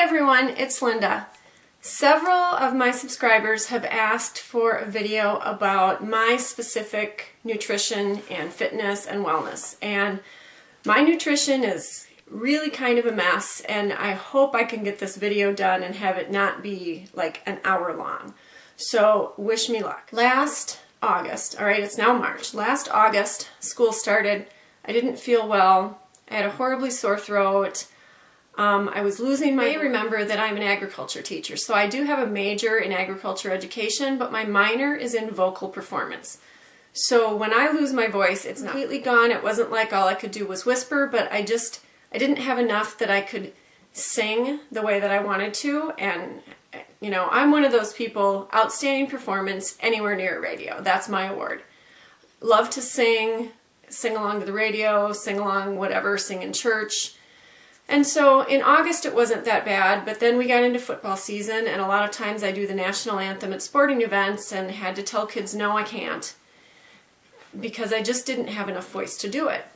everyone, it's Linda. Several of my subscribers have asked for a video about my specific nutrition and fitness and wellness. And my nutrition is really kind of a mess, and I hope I can get this video done and have it not be like an hour long. So wish me luck. Last August, all right, it's now March. Last August, school started. I didn't feel well. I had a horribly sore throat. I was losing my... You may remember that I'm an agriculture teacher, so I do have a major in agriculture education, but my minor is in vocal performance. So when I lose my voice, it's not completely gone. It wasn't like all I could do was whisper, but I didn't have enough that I could sing the way that I wanted to, and you know, I'm one of those people, outstanding performance anywhere near a radio. That's my award. Love to sing along to the radio, sing along whatever, sing in church. And so in August it wasn't that bad, but then we got into football season, and a lot of times I do the national anthem at sporting events and had to tell kids, no, I can't, because I just didn't have enough voice to do it.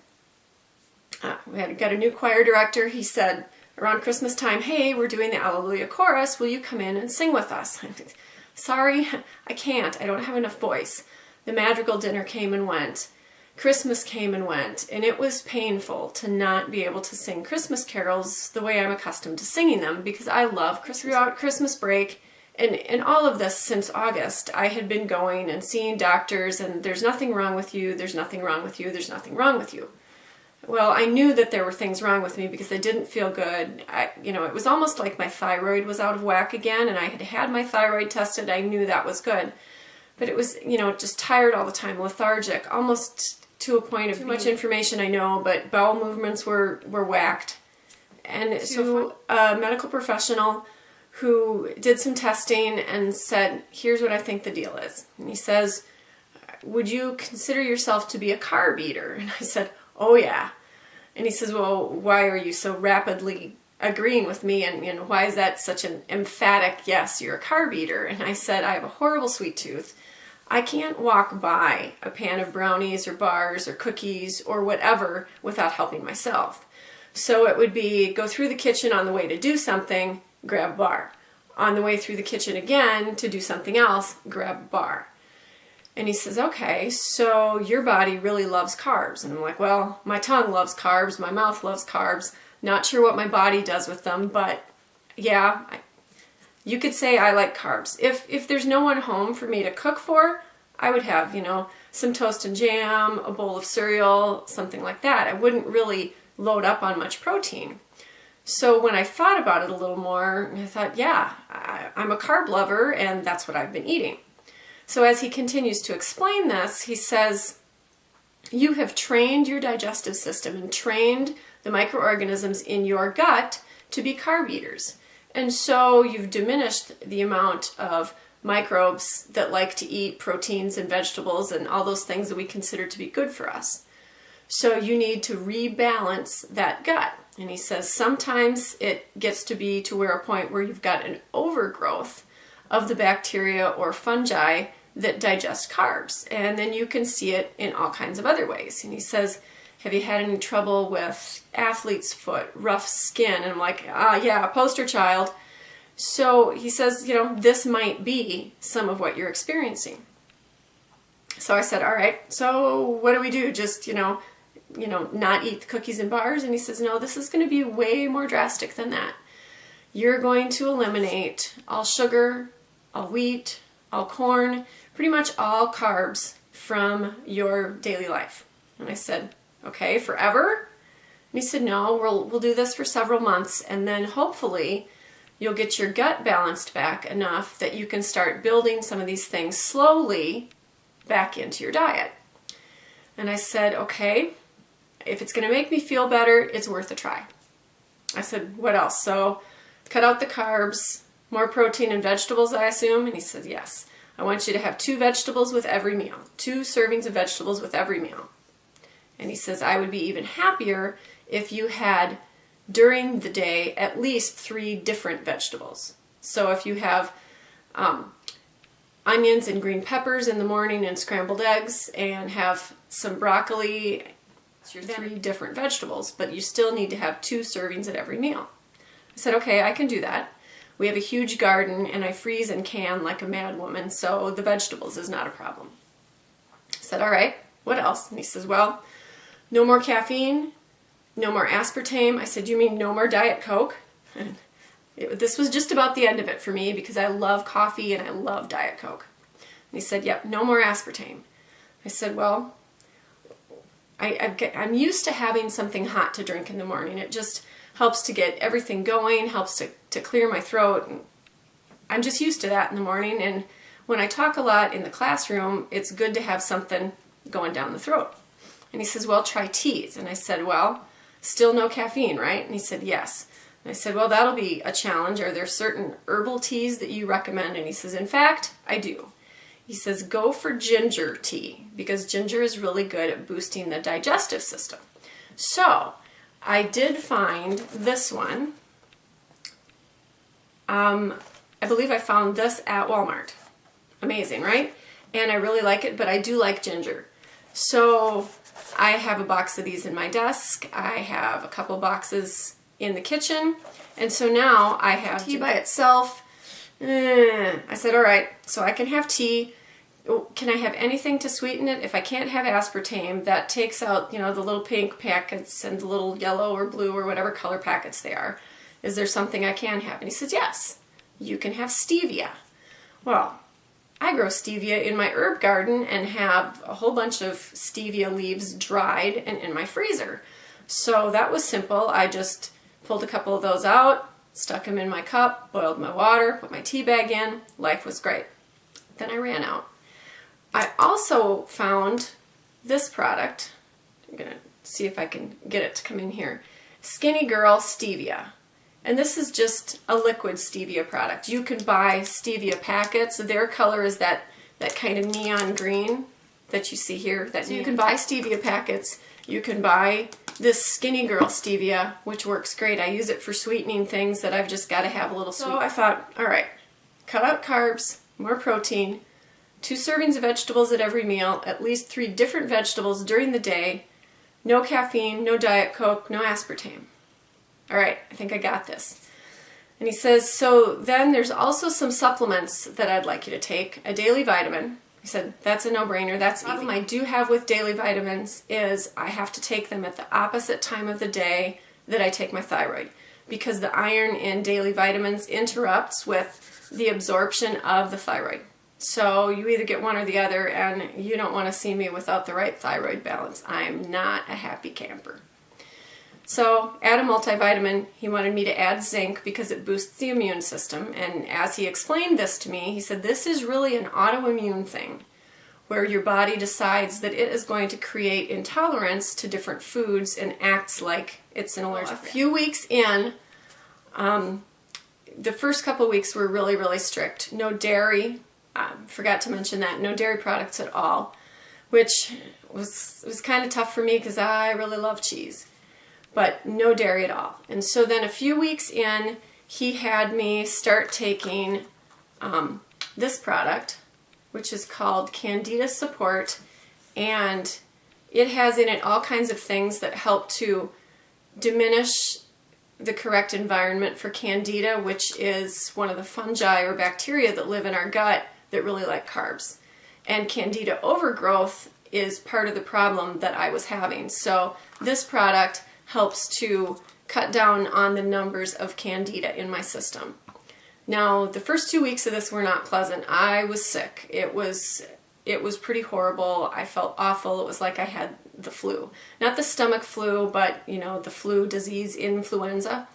We got a new choir director. He said around Christmas time, hey, we're doing the Alleluia chorus, will you come in and sing with us? Sorry, I can't, I don't have enough voice. The madrigal dinner came and went. Christmas came and went, and it was painful to not be able to sing Christmas carols the way I'm accustomed to singing them, because I love Christmas. Throughout Christmas break and all of this since August, I had been going and seeing doctors, and there's nothing wrong with you, there's nothing wrong with you, there's nothing wrong with you. Well, I knew that there were things wrong with me because I didn't feel good. It was almost like my thyroid was out of whack again, and I had had my thyroid tested. I knew that was good. But it was, just tired all the time, lethargic, almost to a point of too much information, I know, but bowel movements were whacked. And so a medical professional who did some testing and said, here's what I think the deal is. And he says, would you consider yourself to be a carb eater? And I said, oh yeah. And he says, well, why are you so rapidly agreeing with me, and why is that such an emphatic yes, you're a carb eater? And I said, I have a horrible sweet tooth. I can't walk by a pan of brownies or bars or cookies or whatever without helping myself. So it would be go through the kitchen on the way to do something, grab a bar. On the way through the kitchen again to do something else, grab a bar. And he says, okay, so your body really loves carbs. And I'm like, well, my tongue loves carbs, my mouth loves carbs. Not sure what my body does with them, but yeah, you could say I like carbs. If there's no one home for me to cook for, I would have, some toast and jam, a bowl of cereal, something like that. I wouldn't really load up on much protein. So when I thought about it a little more, I thought, yeah, I'm a carb lover, and that's what I've been eating. So as he continues to explain this, he says, you have trained your digestive system and trained the microorganisms in your gut to be carb eaters. And so you've diminished the amount of microbes that like to eat proteins and vegetables and all those things that we consider to be good for us. So you need to rebalance that gut. And he says sometimes it gets to be to where a point where you've got an overgrowth of the bacteria or fungi that digest carbs. And then you can see it in all kinds of other ways. And he says, have you had any trouble with athlete's foot, rough skin? And I'm like, yeah, poster child. So he says, this might be some of what you're experiencing. So I said, all right, so what do we do? Just, not eat the cookies and bars? And he says, no, this is going to be way more drastic than that. You're going to eliminate all sugar, all wheat, all corn, pretty much all carbs from your daily life. And I said, okay, forever? And he said, no, we'll do this for several months, and then hopefully you'll get your gut balanced back enough that you can start building some of these things slowly back into your diet. And I said, okay, if it's going to make me feel better, it's worth a try. I said, what else? So cut out the carbs, more protein and vegetables, I assume? And he said, yes. I want you to have 2 vegetables with every meal, 2 servings of vegetables with every meal. And he says, I would be even happier if you had, during the day, at least 3 different vegetables. So if you have onions and green peppers in the morning and scrambled eggs, and have some broccoli, it's your 3 different vegetables, but you still need to have 2 servings at every meal. I said, okay, I can do that. We have a huge garden and I freeze and can like a mad woman, so the vegetables is not a problem. I said, all right, what else? And he says, well, no more caffeine, no more aspartame. I said, you mean no more Diet Coke? And this was just about the end of it for me because I love coffee and I love Diet Coke. And he said, yep, no more aspartame. I said, well, I'm used to having something hot to drink in the morning. It just helps to get everything going, helps to clear my throat. And I'm just used to that in the morning. And when I talk a lot in the classroom, it's good to have something going down the throat. And he says, well, try teas. And I said, well, still no caffeine, right? And he said, yes. And I said, well, that'll be a challenge. Are there certain herbal teas that you recommend? And he says, in fact, I do. He says, go for ginger tea because ginger is really good at boosting the digestive system. So I did find this one. I believe I found this at Walmart. Amazing, right? And I really like it, but I do like ginger. So I have a box of these in my desk. I have a couple boxes in the kitchen. And so now I have tea by itself. I said, all right, so I can have tea. Can I have anything to sweeten it? If I can't have aspartame, that takes out, the little pink packets and the little yellow or blue or whatever color packets they are. Is there something I can have? And he says, yes, you can have stevia. Well, I grow stevia in my herb garden and have a whole bunch of stevia leaves dried and in my freezer. So that was simple. I just pulled a couple of those out, stuck them in my cup, boiled my water, put my tea bag in. Life was great. Then I ran out. I also found this product. I'm going to see if I can get it to come in here. Skinny Girl Stevia. And this is just a liquid stevia product. You can buy stevia packets. Their color is that kind of neon green that you see here. So you can buy stevia packets. You can buy this Skinny Girl Stevia, which works great. I use it for sweetening things that I've just got to have a little sweet. So I thought, all right, cut out carbs, more protein, 2 servings of vegetables at every meal, at least 3 different vegetables during the day, no caffeine, no Diet Coke, no aspartame. All right, I think I got this. And he says, so then there's also some supplements that I'd like you to take. A daily vitamin. He said, that's a no-brainer. That's the problem I do have with daily vitamins is I have to take them at the opposite time of the day that I take my thyroid because the iron in daily vitamins interrupts with the absorption of the thyroid. So you either get one or the other, and you don't want to see me without the right thyroid balance. I'm not a happy camper. So add a multivitamin. He wanted me to add zinc because it boosts the immune system. And as he explained this to me, he said this is really an autoimmune thing where your body decides that it is going to create intolerance to different foods and acts like it's an allergic. A few weeks in, the first couple of weeks were really, really strict. No dairy. Forgot to mention that. No dairy products at all, which was kind of tough for me because I really love cheese. But no dairy at all. And so then a few weeks in, he had me start taking this product, which is called Candida Support, and it has in it all kinds of things that help to diminish the correct environment for Candida, which is one of the fungi or bacteria that live in our gut that really like carbs. And Candida overgrowth is part of the problem that I was having. So this product helps to cut down on the numbers of Candida in my system. Now, the first 2 weeks of this were not pleasant. I was sick. It was pretty horrible. I felt awful. It was like I had the flu. Not the stomach flu, but, the flu disease, influenza.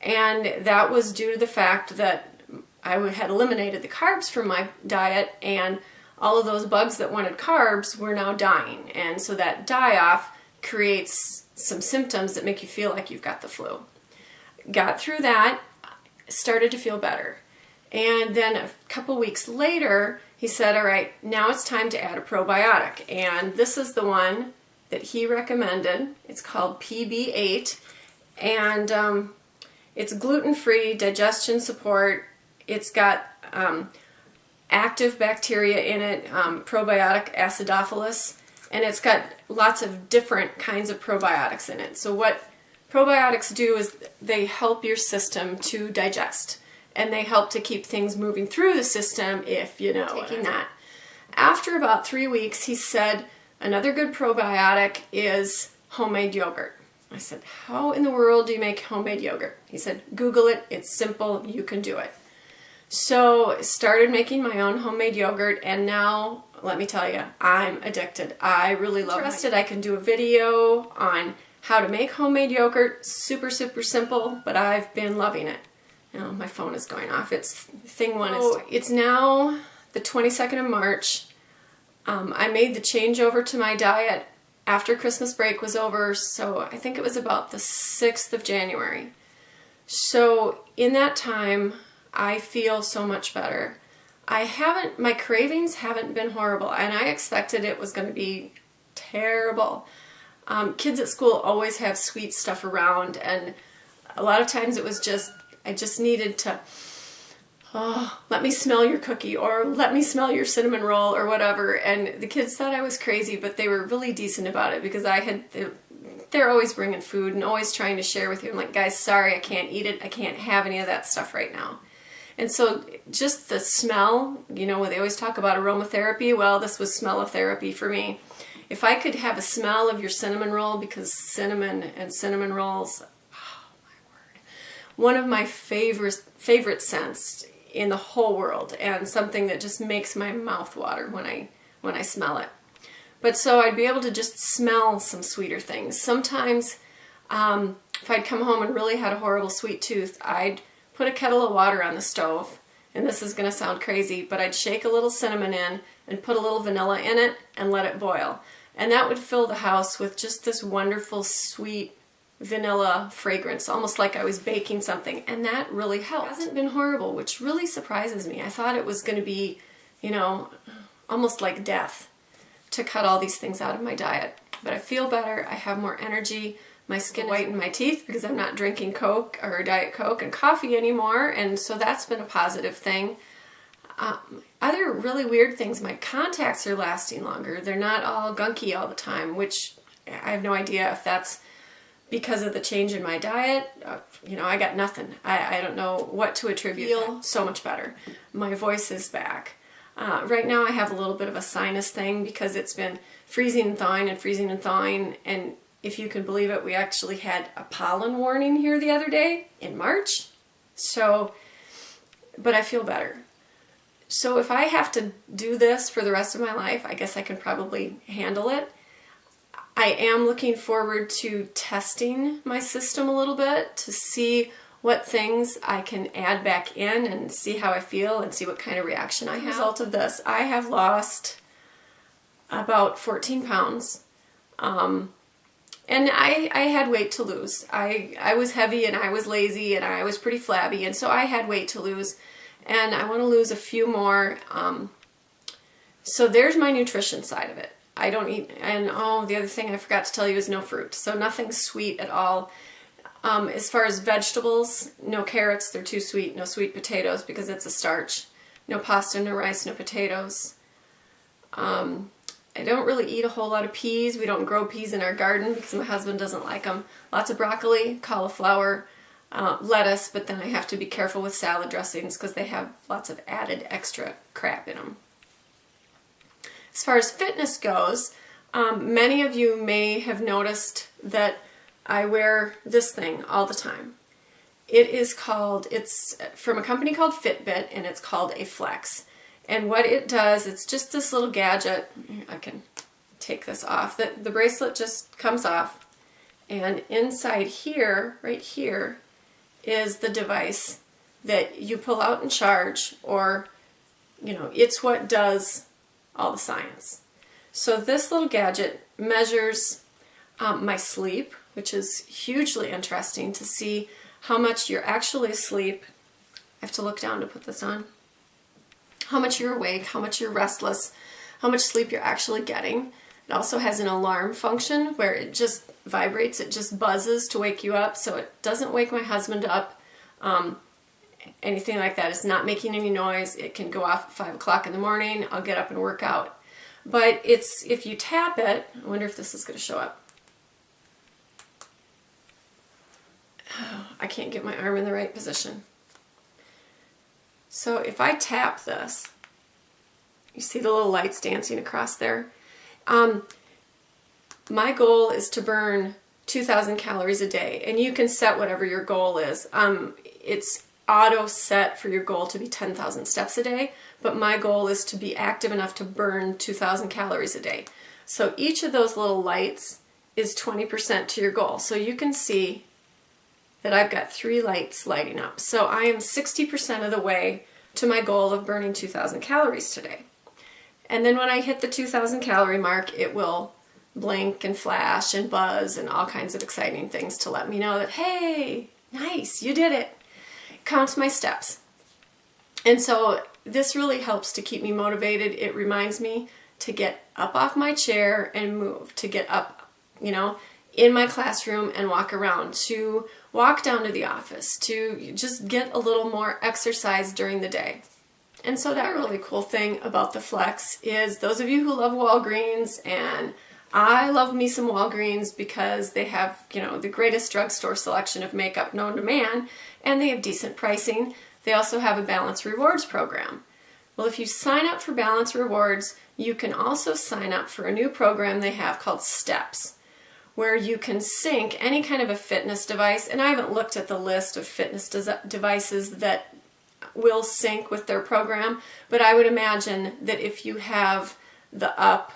And that was due to the fact that I had eliminated the carbs from my diet, and all of those bugs that wanted carbs were now dying. And so that die-off creates some symptoms that make you feel like you've got the flu. Got through that, started to feel better. And then a couple weeks later, he said, all right, now it's time to add a probiotic. And this is the one that he recommended. It's called PB8. And it's gluten-free, digestion support. It's got active bacteria in it, probiotic acidophilus. And it's got lots of different kinds of probiotics in it. So what probiotics do is they help your system to digest, and they help to keep things moving through the system if you know taking that. After about 3 weeks, he said another good probiotic is homemade yogurt. I said, how in the world do you make homemade yogurt? He said, Google it, it's simple, you can do it. So I started making my own homemade yogurt, and now, let me tell you, I'm addicted. I really love it. I can do a video on how to make homemade yogurt. Super, super simple, but I've been loving it. Oh, my phone is going off. It's thing one. It's now the 22nd of March. I made the changeover to my diet after Christmas break was over, so I think it was about the 6th of January. So in that time, I feel so much better. My cravings haven't been horrible, and I expected it was going to be terrible. Kids at school always have sweet stuff around, and a lot of times it was just, I just needed to, oh, let me smell your cookie, or let me smell your cinnamon roll, or whatever. And the kids thought I was crazy, but they were really decent about it, because they're always bringing food and always trying to share with you. I'm like, guys, sorry, I can't eat it. I can't have any of that stuff right now. And so just the smell, you know, they always talk about aromatherapy. Well, this was smellotherapy for me. If I could have a smell of your cinnamon roll, because cinnamon and cinnamon rolls, oh my word, one of my favorite scents in the whole world, and something that just makes my mouth water when I smell it. But so I'd be able to just smell some sweeter things. Sometimes if I'd come home and really had a horrible sweet tooth, I'd put a kettle of water on the stove, and this is going to sound crazy, but I'd shake a little cinnamon in and put a little vanilla in it and let it boil. And that would fill the house with just this wonderful sweet vanilla fragrance, almost like I was baking something, and that really helped. It hasn't been horrible, which really surprises me. I thought it was going to be, you know, almost like death to cut all these things out of my diet. But I feel better, I have more energy, my skin whitened my teeth because I'm not drinking Coke or Diet Coke and coffee anymore, and so that's been a positive thing. Other really weird things, my contacts are lasting longer. They're not all gunky all the time, which I have no idea if that's because of the change in my diet. You know, I got nothing. I don't know what to attribute. I feel so much better. My voice is back. Right now I have a little bit of a sinus thing because it's been freezing and thawing and freezing and thawing, and if you can believe it, we actually had a pollen warning here the other day in March. So, but I feel better. So if I have to do this for the rest of my life, I guess I can probably handle it. I am looking forward to testing my system a little bit to see what things I can add back in and see how I feel and see what kind of reaction I have. As a result of this, I have lost about 14 pounds. And I had weight to lose. I was heavy and I was lazy and I was pretty flabby, and so I had weight to lose, and I want to lose a few more. So there's my nutrition side of it. I don't eat, and oh, the other thing I forgot to tell you is no fruit. So nothing sweet at all. As far as vegetables, no carrots, they're too sweet. No sweet potatoes because it's a starch. No pasta, no rice, no potatoes. I don't really eat a whole lot of peas. We don't grow peas in our garden because my husband doesn't like them. Lots of broccoli, cauliflower, lettuce, but then I have to be careful with salad dressings because they have lots of added extra crap in them. As far as fitness goes, many of you may have noticed that I wear this thing all the time. It's from a company called Fitbit, and it's called a Flex. And what it does, it's just this little gadget. I can take this off. The bracelet just comes off, and inside here, right here, is the device that you pull out and charge, or, you know, it's what does all the science. So this little gadget measures my sleep, which is hugely interesting to see how much you're actually asleep. I have to look down to put this on. How much you're awake, how much you're restless, how much sleep you're actually getting. It also has an alarm function where it just vibrates, it just buzzes to wake you up, so it doesn't wake my husband up, anything like that. It's not making any noise. It can go off at 5 o'clock in the morning. I'll get up and work out. But if you tap it, I wonder if this is going to show up. I can't get my arm in the right position. So if I tap this, you see the little lights dancing across there? My goal is to burn 2,000 calories a day, and you can set whatever your goal is. It's auto set for your goal to be 10,000 steps a day, but my goal is to be active enough to burn 2,000 calories a day. So each of those little lights is 20% to your goal. So you can see that I've got 3 lights lighting up. So I am 60% of the way to my goal of burning 2,000 calories today. And then when I hit the 2,000 calorie mark, it will blink and flash and buzz and all kinds of exciting things to let me know that, hey, nice, you did it. Count my steps. And so this really helps to keep me motivated. It reminds me to get up off my chair and move, to get up, you know, in my classroom and walk around, to walk down to the office, to just get a little more exercise during the day. And so that really cool thing about the Flex is those of you who love Walgreens, and I love me some Walgreens because they have, you know, the greatest drugstore selection of makeup known to man, and they have decent pricing. They also have a Balance Rewards program. Well, if you sign up for Balance Rewards, you can also sign up for a new program they have called Steps, where you can sync any kind of a fitness device. And I haven't looked at the list of fitness devices that will sync with their program, but I would imagine that if you have the Up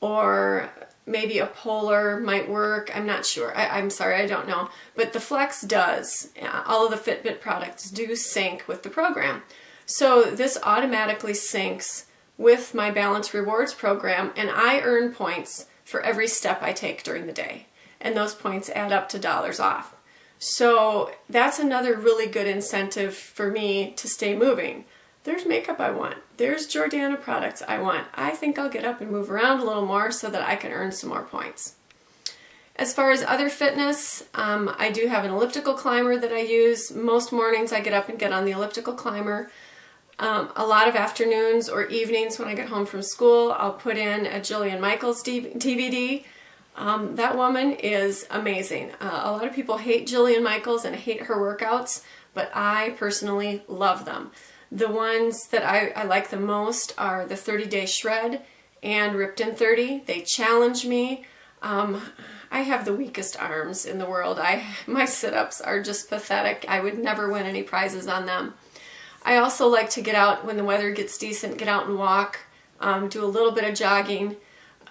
or maybe a Polar might work. I'm not sure. I'm sorry, I don't know. But the Flex does. All of the Fitbit products do sync with the program. So this automatically syncs with my Balance Rewards program, and I earn points for every step I take during the day. And those points add up to dollars off. So that's another really good incentive for me to stay moving. There's makeup I want. There's Jordana products I want. I think I'll get up and move around a little more so that I can earn some more points. As far as other fitness, I do have an elliptical climber that I use. Most mornings I get up and get on the elliptical climber. A lot of afternoons or evenings when I get home from school, I'll put in a Jillian Michaels DVD. That woman is amazing. A lot of people hate Jillian Michaels and hate her workouts, but I personally love them. The ones that I like the most are the 30-Day Shred and Ripped in 30. They challenge me. I have the weakest arms in the world. My sit-ups are just pathetic. I would never win any prizes on them. I also like to get out when the weather gets decent, get out and walk, do a little bit of jogging.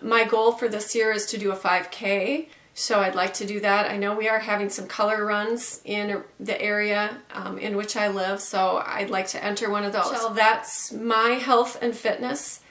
My goal for this year is to do a 5K, so I'd like to do that. I know we are having some color runs in the area in which I live, so I'd like to enter one of those. So that's my health and fitness.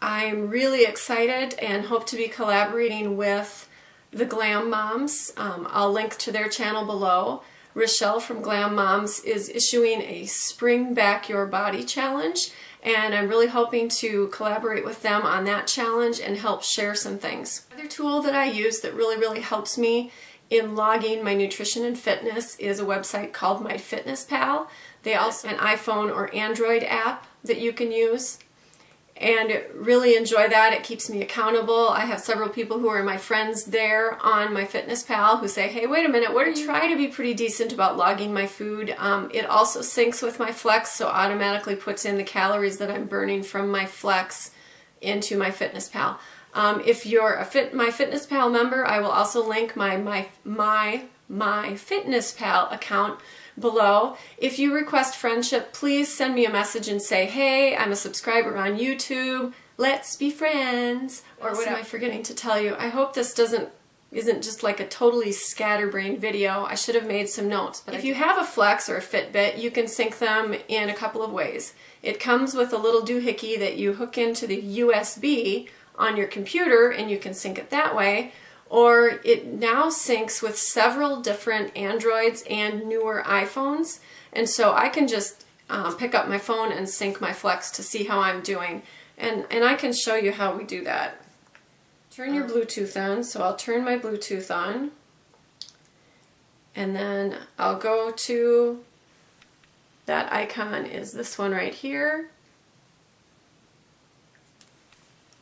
I'm really excited and hope to be collaborating with the Glam Moms. I'll link to their channel below. Rochelle from Glam Moms is issuing a Spring Back Your Body challenge, and I'm really hoping to collaborate with them on that challenge and help share some things. Another tool that I use that really helps me in logging my nutrition and fitness is a website called MyFtinessPal. They also have an iPhone or Android app that you can use, and really enjoy that. It keeps me accountable. I have several people who are my friends there on MyFtinessPal who say, hey, wait a minute, what are you trying to be pretty decent about logging my food? It also syncs with my Flex, so automatically puts in the calories that I'm burning from my Flex into MyFtinessPal. If you're a MyFtinessPal member, I will also link my MyFtinessPal account below. If you request friendship, please send me a message and say, hey, I'm a subscriber on YouTube, let's be friends, or what am I forgetting to tell you? I hope this isn't just like a totally scatterbrained video. I should have made some notes. But if you have a Flex or a Fitbit, you can sync them in a couple of ways. It comes with a little doohickey that you hook into the USB on your computer, and you can sync it that way. Or it now syncs with several different Androids and newer iPhones. And so I can just pick up my phone and sync my Flex to see how I'm doing. And I can show you how we do that. Turn your Bluetooth on. So I'll turn my Bluetooth on. And then I'll go to, that icon is this one right here.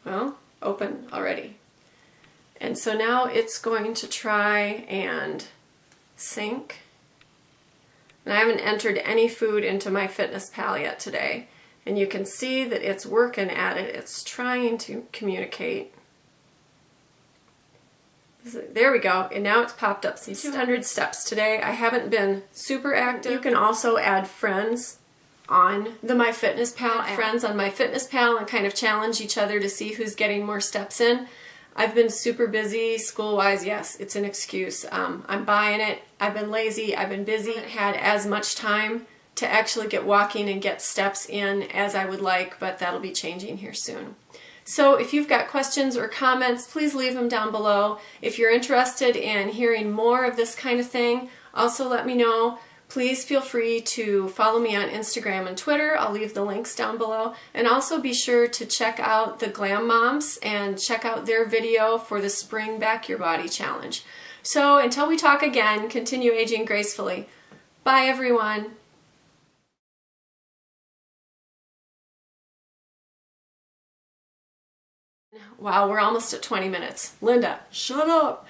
Well, open already. And so now it's going to try and sync. And I haven't entered any food into MyFtinessPal yet today. And you can see that it's working at it. It's trying to communicate. There we go. And now it's popped up some 200 steps today. I haven't been super active. You can also add friends on the MyFtinessPal app. Friends on MyFtinessPal and kind of challenge each other to see who's getting more steps in. I've been super busy school-wise. Yes, it's an excuse. I'm buying it. I've been lazy. I've been busy. I haven't had as much time to actually get walking and get steps in as I would like, but that'll be changing here soon. So if you've got questions or comments, please leave them down below. If you're interested in hearing more of this kind of thing, also let me know. Please feel free to follow me on Instagram and Twitter. I'll leave the links down below. And also be sure to check out the Glam Moms and check out their video for the Spring Back Your Body Challenge. So until we talk again, continue aging gracefully. Bye everyone. Wow, we're almost at 20 minutes. Linda, shut up.